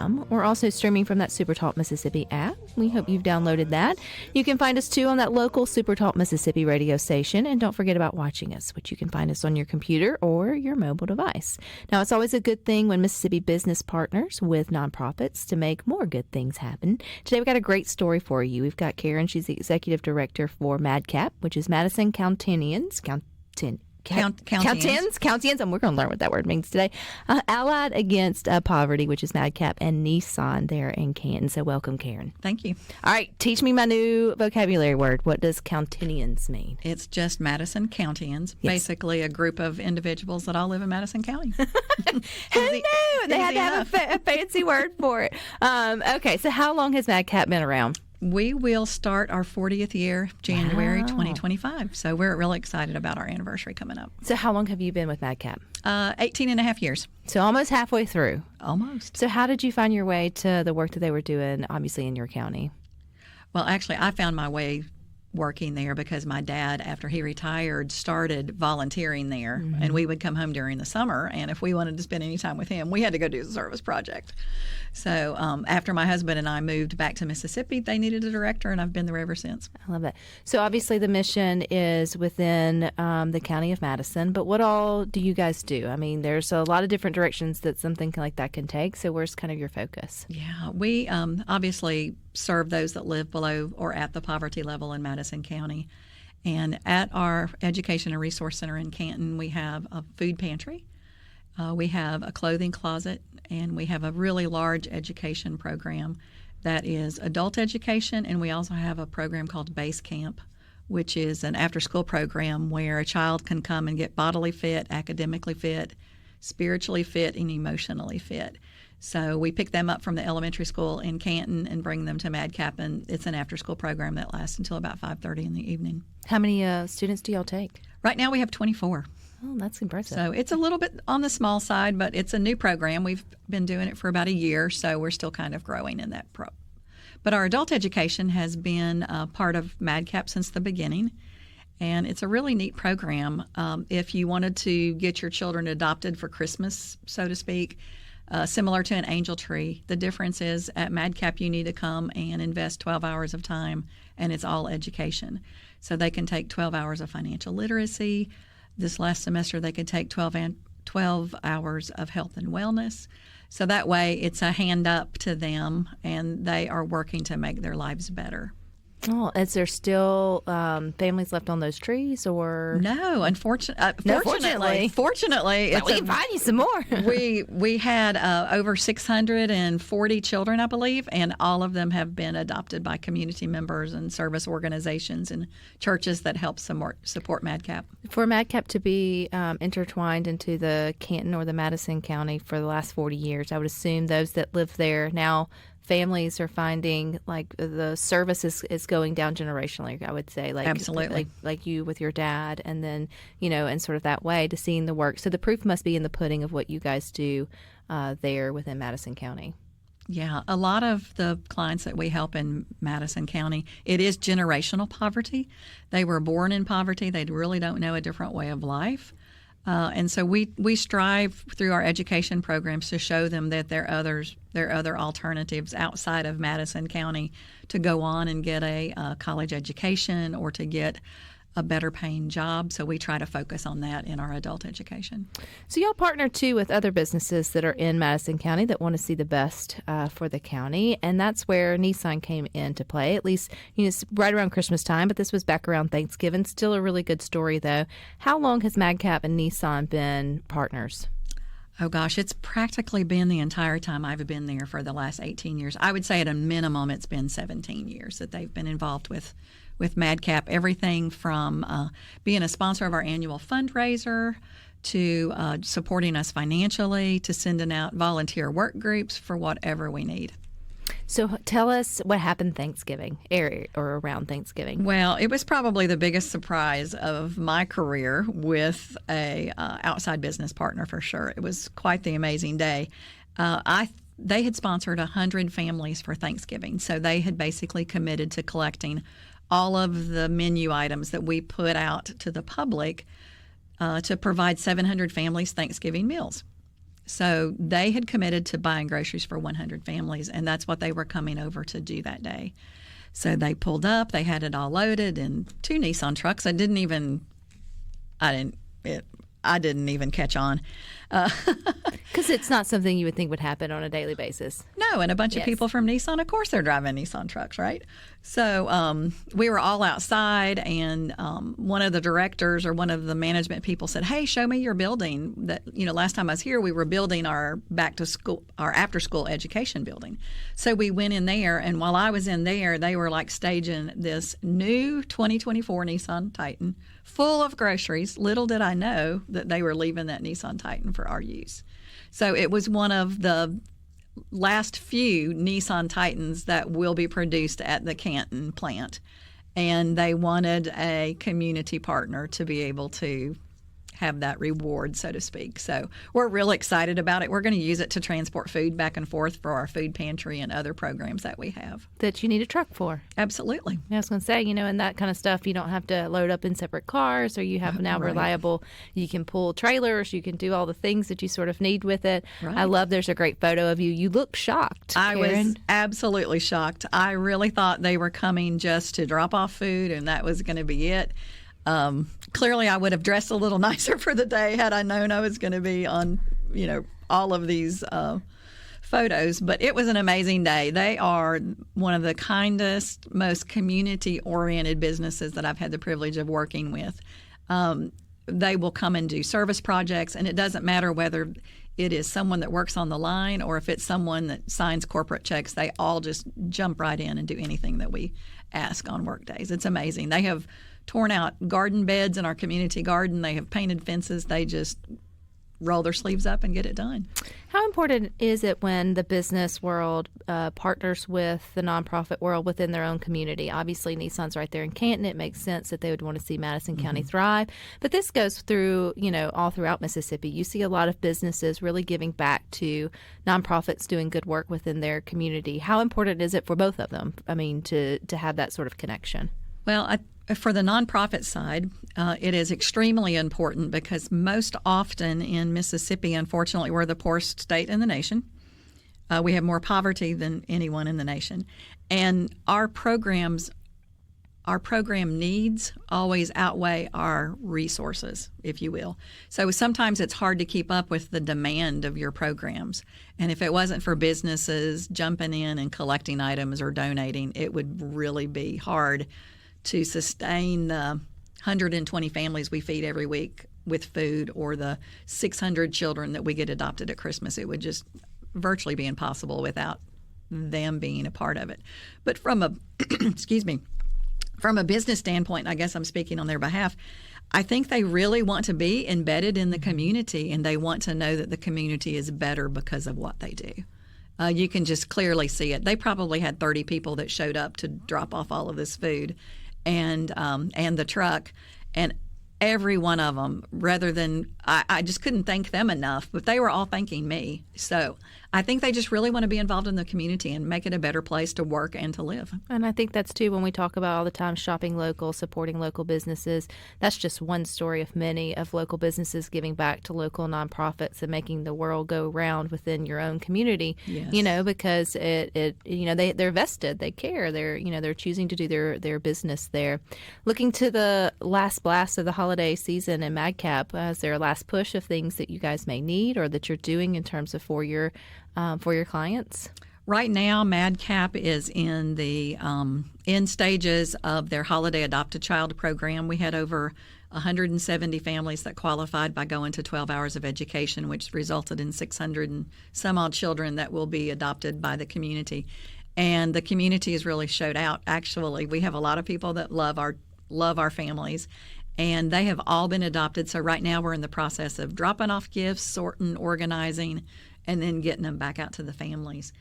p.m. We're also streaming from that SuperTalk Mississippi app. We hope you've downloaded that. You can find us, too, on that local SuperTalk Mississippi radio station. And don't forget about watching us, which you can find us on your computer or your mobile device. Now, it's always a good thing when Mississippi business partners with nonprofits to make more good things happen. Today, we've got a great story for you. We've got Karen. She's the executive director for MadCAAP, which is Madison Countians. Countians, and we're going to learn what that word means today. Allied Against Poverty, which is MadCAAP, and Nissan there in Canton. So welcome, Karen. Thank you. All right, teach me my new vocabulary word. What does Countians mean? It's just Madison Countians, basically a group of individuals that all live in Madison County. Who knew? They had to have a fancy word for it. Okay, so how long has MadCAAP been around? We will start our 40th year January 2025. So we're really excited about our anniversary coming up. So how long have you been with MadCAAP? 18 and a half years. So almost halfway through. Almost. So how did you find your way to the work that they were doing, obviously, in your county? Well, actually, I found my way working there because my dad, after he retired, started volunteering there. Mm-hmm. And we would come home during the summer. And if we wanted to spend any time with him, we had to go do the service project. So after my husband and I moved back to Mississippi, they needed a director, and I've been there ever since. I love that. So obviously the mission is within the county of Madison, but what all do you guys do? I mean, there's a lot of different directions that something like that can take. So where's kind of your focus? Yeah, we obviously serve those that live below or at the poverty level in Madison County. And at our Education and Resource Center in Canton, we have a food pantry. We have a clothing closet, and we have a really large education program that is adult education, and we also have a program called Base Camp, which is an after-school program where a child can come and get bodily fit, academically fit, spiritually fit, and emotionally fit. So we pick them up from the elementary school in Canton and bring them to MadCAAP, and it's an after-school program that lasts until about 5:30 in the evening. How many students do y'all take? Right now we have 24. Oh, that's impressive. So it's a little bit on the small side, but it's a new program. We've been doing it for about a year, so we're still kind of growing in that But our adult education has been part of MadCAAP since the beginning, and it's a really neat program. If you wanted to get your children adopted for Christmas, so to speak, similar to an angel tree, the difference is at MadCAAP you need to come and invest 12 hours of time, and it's all education. So they can take 12 hours of financial literacy. This last semester, they could take 12 hours of health and wellness. So that way, it's a hand up to them, and they are working to make their lives better. Oh, is there still families left on those trees, or no? Fortunately, we can find you some more. we had over 640 children, I believe, and all of them have been adopted by community members and service organizations and churches that help support MadCAAP. For MadCAAP to be intertwined into the Canton or the Madison County for the last 40 years, I would assume those that live there now. Families are finding like the service is going down generationally, I would say. Like, absolutely. Like you with your dad, and then, and sort of that way to seeing the work. So the proof must be in the pudding of what you guys do there within Madison County. Yeah, a lot of the clients that we help in Madison County, it is generational poverty. They were born in poverty. They really don't know a different way of life. And so we strive through our education programs to show them that there are other alternatives outside of Madison County to go on and get a college education or to get a better paying job. So we try to focus on that in our adult education. So y'all partner too with other businesses that are in Madison County that want to see the best for the county, and that's where Nissan came into play. At least it's right around Christmas time, but this was back around Thanksgiving. Still a really good story though. How long has MadCAAP and Nissan been partners? Oh gosh, it's practically been the entire time I've been there for the last 18 years. I would say at a minimum it's been 17 years that they've been involved with MadCAAP, everything from being a sponsor of our annual fundraiser to supporting us financially to sending out volunteer work groups for whatever we need. So tell us what happened Thanksgiving or around Thanksgiving. Well, it was probably the biggest surprise of my career with a outside business partner for sure. It was quite the amazing day. They had sponsored 100 families for Thanksgiving, so they had basically committed to collecting all of the menu items that we put out to the public to provide 700 families Thanksgiving meals. So they had committed to buying groceries for 100 families, and that's what they were coming over to do that day. So they pulled up. They had it all loaded in 2 Nissan trucks. I didn't even catch on. Because it's not something you would think would happen on a daily basis. No, and a bunch of people from Nissan, of course, they're driving Nissan trucks, right? So we were all outside, and one of the directors or one of the management people said, "Hey, show me your building." That last time I was here, we were building our after school education building. So we went in there, and while I was in there, they were like staging this new 2024 Nissan Titan full of groceries. Little did I know that they were leaving that Nissan Titan for our use. So it was one of the last few Nissan Titans that will be produced at the Canton plant. And they wanted a community partner to be able to have that reward, so to speak. So we're really excited about it. We're going to use it to transport food back and forth for our food pantry and other programs that we have. That you need a truck for. Absolutely. I was going to say, and that kind of stuff, you don't have to load up in separate cars, or you have now reliable, you can pull trailers, you can do all the things that you sort of need with it. Right. I love, there's a great photo of you. You look shocked, I Karen. was absolutely shocked. I really thought they were coming just to drop off food and that was going to be it. Clearly, I would have dressed a little nicer for the day had I known I was going to be on, all of these photos. But it was an amazing day. They are one of the kindest, most community-oriented businesses that I've had the privilege of working with. They will come and do service projects, and it doesn't matter whether it is someone that works on the line or if it's someone that signs corporate checks. They all just jump right in and do anything that we ask on work days. It's amazing. They have torn out garden beds in our community garden. They have painted fences. They just roll their sleeves up and get it done. How important is it when the business world partners with the nonprofit world within their own community? Obviously, Nissan's right there in Canton. It makes sense that they would want to see Madison County thrive. But this goes through, all throughout Mississippi. You see a lot of businesses really giving back to nonprofits doing good work within their community. How important is it for both of them, to have that sort of connection? Well, for the nonprofit side, it is extremely important because most often in Mississippi, unfortunately, we're the poorest state in the nation. We have more poverty than anyone in the nation. And our program needs always outweigh our resources, if you will. So sometimes it's hard to keep up with the demand of your programs. And if it wasn't for businesses jumping in and collecting items or donating, it would really be hard to sustain the 120 families we feed every week with food or the 600 children that we get adopted at Christmas. It would just virtually be impossible without them being a part of it. But from a from a business standpoint, I guess I'm speaking on their behalf, I think they really want to be embedded in the community, and they want to know that the community is better because of what they do. You can just clearly see it. They probably had 30 people that showed up to drop off all of this food and the truck, and every one of them, rather than I just couldn't thank them enough, but they were all thanking me. So I think they just really want to be involved in the community and make it a better place to work and to live. And I think that's too, when we talk about all the time shopping local, supporting local businesses, that's just one story of many of local businesses giving back to local nonprofits and making the world go round within your own community. Yes. Because they're vested, they care, they're choosing to do their business there. Looking to the last blast of the holiday season in MadCAAP, is there a last push of things that you guys may need or that you're doing in terms of for your clients? Right now, MadCAAP is in the end stages of their Holiday Adopt a Child program. We had over 170 families that qualified by going to 12 hours of education, which resulted in 600 and some odd children that will be adopted by the community. And the community has really showed out. Actually, we have a lot of people that love our families, and they have all been adopted. So right now we're in the process of dropping off gifts, sorting, organizing, and then getting them back out to the families.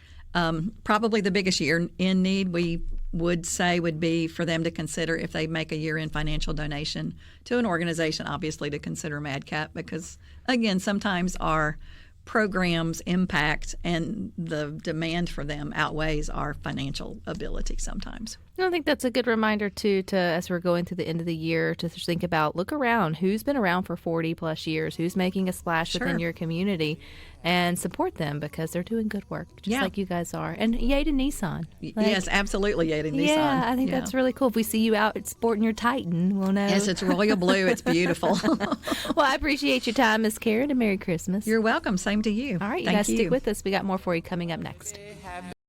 Probably the biggest year-end need we would say would be for them to consider, if they make a year-end financial donation to an organization, obviously to consider MadCAAP, because, again, sometimes our programs impact and the demand for them outweighs our financial ability sometimes. I think that's a good reminder, too, to as we're going through the end of the year, to think about, look around, who's been around for 40 plus years, who's making a splash within your community. and support them because they're doing good work, just Yeah. like you guys are. And yay to Nissan. Yes, absolutely, Yeti Nissan. Yeah, I think that's really cool. If we see you out sporting your Titan, we'll know. Yes, it's royal blue. It's beautiful. Well, I appreciate your time, Miss Karen, and Merry Christmas. You're welcome. Same to you. All right, you Thank guys stick with us. We got more for you coming up next. Have